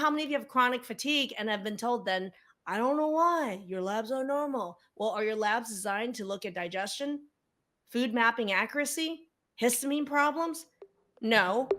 how many of you have chronic fatigue and have been told then, I don't know why your labs are normal. Well, are your labs designed to look at digestion, food mapping accuracy, histamine problems? No.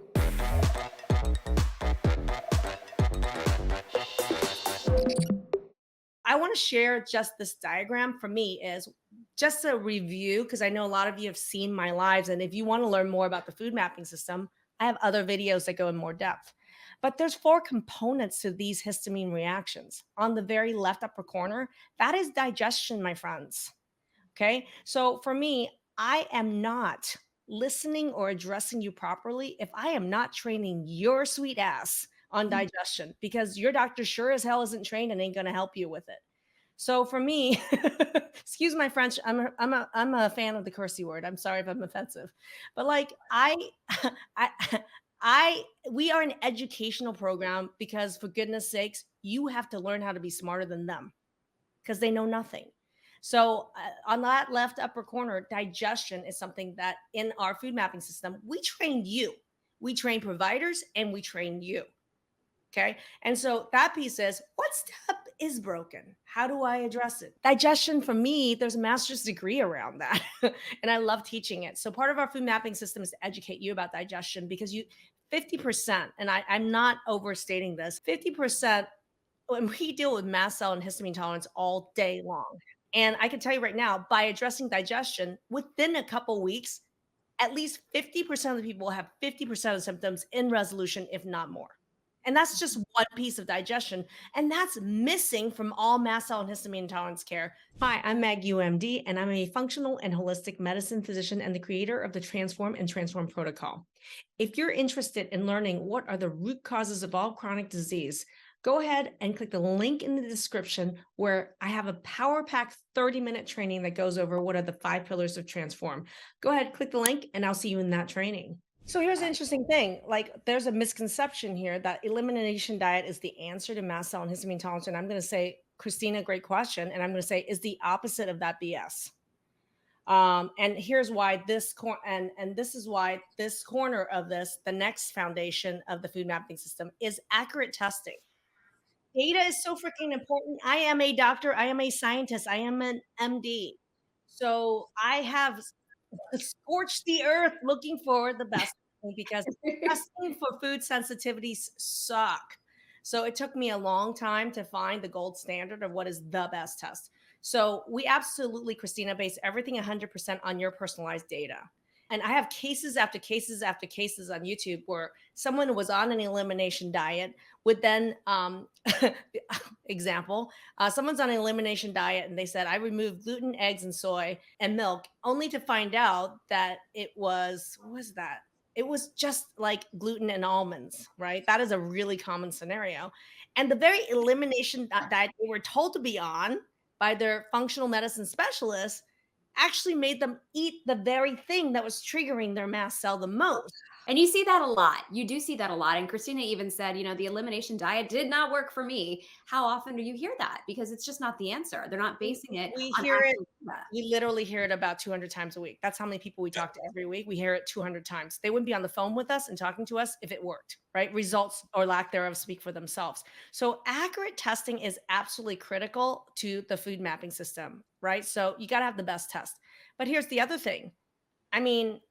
I want to share just this diagram for me is just a review because I know a lot of you have seen my lives. And if you want to learn more about the food mapping system, I have other videos that go in more depth. But there's four components to these histamine reactions. On the very left upper corner, that is digestion, my friends. Okay. So for me, I am not listening or addressing you properly if I am not training your sweet ass on digestion because your doctor sure as hell isn't trained and ain't going to help you with it. So for me, excuse my French, I'm a fan of the cursey word. I'm sorry if I'm offensive, but like I we are an educational program because for goodness sakes, you have to learn how to be smarter than them because they know nothing. So on that left upper corner, digestion is something that in our food mapping system, we train you. We train providers and we train you. Okay. And so that piece is what step is broken? How do I address it? Digestion for me, there's a master's degree around that. And I love teaching it. So part of our food mapping system is to educate you about digestion because 50%, and I'm not overstating this, 50% when we deal with mast cell and histamine tolerance all day long. And I can tell you right now, by addressing digestion within a couple weeks, at least 50% of the people have 50% of the symptoms in resolution, if not more. And that's just one piece of digestion. And that's missing from all mast cell and histamine intolerance care. Hi, I'm Maggie UMD, and I'm a functional and holistic medicine physician and the creator of the Transform and Transform protocol. If you're interested in learning what are the root causes of all chronic disease, go ahead and click the link in the description where I have a power pack 30-minute training that goes over what are the 5 pillars of Transform. Go ahead, click the link, and I'll see you in that training. So here's the interesting thing. Like there's a misconception here that elimination diet is the answer to mast cell and histamine intolerance. And I'm going to say, Christina, great question. And I'm going to say is the opposite of that BS. And here's why and this is why this corner of this, the next foundation of the food mapping system is accurate testing. Data is so freaking important. I am a doctor. I am a scientist. I am an MD. So I have scorched the earth looking for the best because testing for food sensitivities suck. So it took me a long time to find the gold standard of what is the best test. So we absolutely, Christina, base everything 100% on your personalized data. And I have cases after cases after cases on YouTube where someone was on an elimination diet would then, example, someone's on an elimination diet and they said, I removed gluten, eggs, and soy and milk, only to find out that it was, what was that? It was just like gluten and almonds, right? That is a really common scenario. And the very elimination diet they were told to be on by their functional medicine specialists actually made them eat the very thing that was triggering their mast cell the most. And you see that a lot. You do see that a lot. And Christina even said, the elimination diet did not work for me. How often do you hear that? Because it's just not the answer. They're not basing it We on hear it, actual data. we literally hear it about 200 times a week. That's how many people we talk to every week. We hear it 200 times. They wouldn't be on the phone with us and talking to us if it worked, right? Results or lack thereof speak for themselves. So accurate testing is absolutely critical to the food mapping system, right? So you got to have the best test. But here's the other thing. I mean,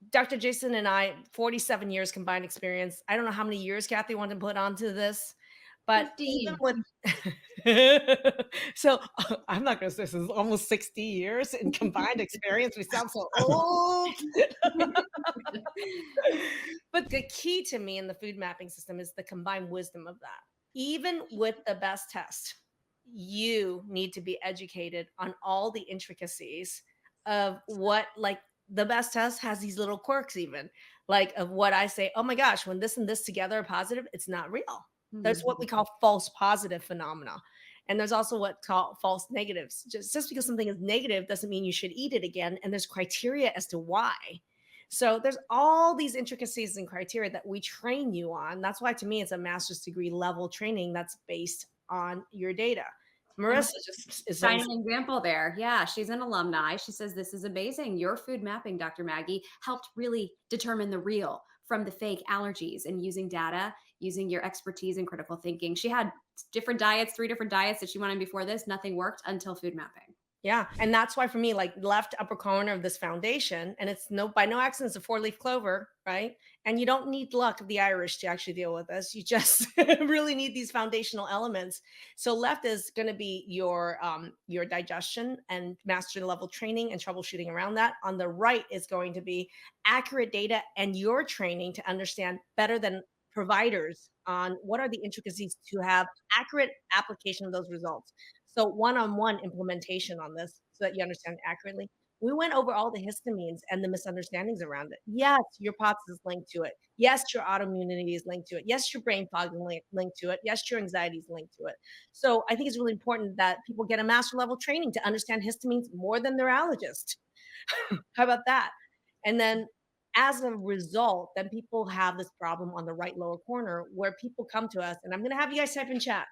Dr. Jason and I, 47 years combined experience. I don't know how many years Kathy wanted to put onto this, but even 15. with so I'm not going to say this is almost 60 years in combined experience. We sound so old. But the key to me in the food mapping system is the combined wisdom of that. Even with the best test, you need to be educated on all the intricacies of what like the best test has these little quirks even like of what I say, oh my gosh, when this and this together are positive, it's not real. There's what we call false positive phenomena. And there's also what's called false negatives. Just because something is negative doesn't mean you should eat it again. And there's criteria as to why. So there's all these intricacies and criteria that we train you on. That's why to me it's a master's degree level training that's based on your data. And Marissa just is shining example there. Yeah, she's an alumni. She says, this is amazing. Your food mapping, Dr. Maggie, helped really determine the real from the fake allergies and using data. using your expertise in critical thinking. She had different diets, 3 different diets that she went on before this. Nothing worked until food mapping. Yeah. And that's why for me, like left upper corner of this foundation, and it's no by no accident, it's a four-leaf clover, right? And you don't need luck of the Irish to actually deal with this. You just really need these foundational elements. So left is going to be your digestion and master level training and troubleshooting around that. On the right is going to be accurate data and your training to understand better than providers on what are the intricacies to have accurate application of those results. So one-on-one implementation on this so that you understand it accurately. We went over all the histamines and the misunderstandings around it. Yes, your POTS is linked to it. Yes, your autoimmunity is linked to it. Yes, your brain fog is linked to it. Yes, your anxiety is linked to it. So I think it's really important that people get a master level training to understand histamines more than their allergist. How about that? And then as a result, then people have this problem on the right lower corner where people come to us, and I'm going to have you guys type in chat.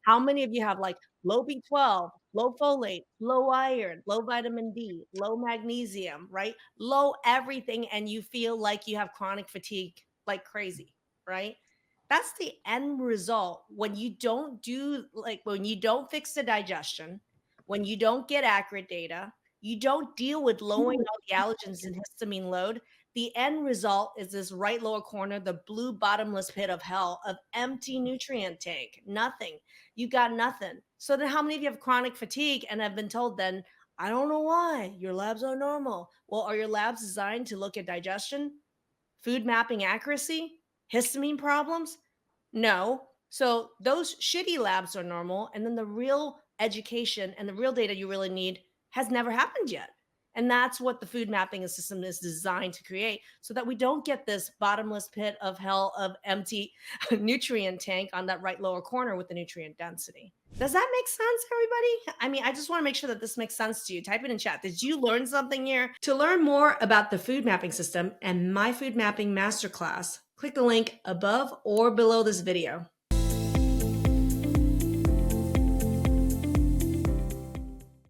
How many of you have like low B12, low folate, low iron, low vitamin D, low magnesium, right? Low everything, and you feel like you have chronic fatigue like crazy, right? That's the end result when you don't do like when you don't fix the digestion, when you don't get accurate data, you don't deal with lowering all the allergens and histamine load. The end result is this right lower corner, the blue bottomless pit of hell of empty nutrient tank. Nothing. You got nothing. So then how many of you have chronic fatigue and have been told then, I don't know why your labs are normal. Well, are your labs designed to look at digestion, food mapping accuracy, histamine problems? No. So those shitty labs are normal. And then the real education and the real data you really need has never happened yet. And that's what the food mapping system is designed to create so that we don't get this bottomless pit of hell of empty nutrient tank on that right lower corner with the nutrient density. Does that make sense, everybody? I mean, I just want to make sure that this makes sense to you. Type it in chat. Did you learn something here? To learn more about the food mapping system and my food mapping masterclass, click the link above or below this video.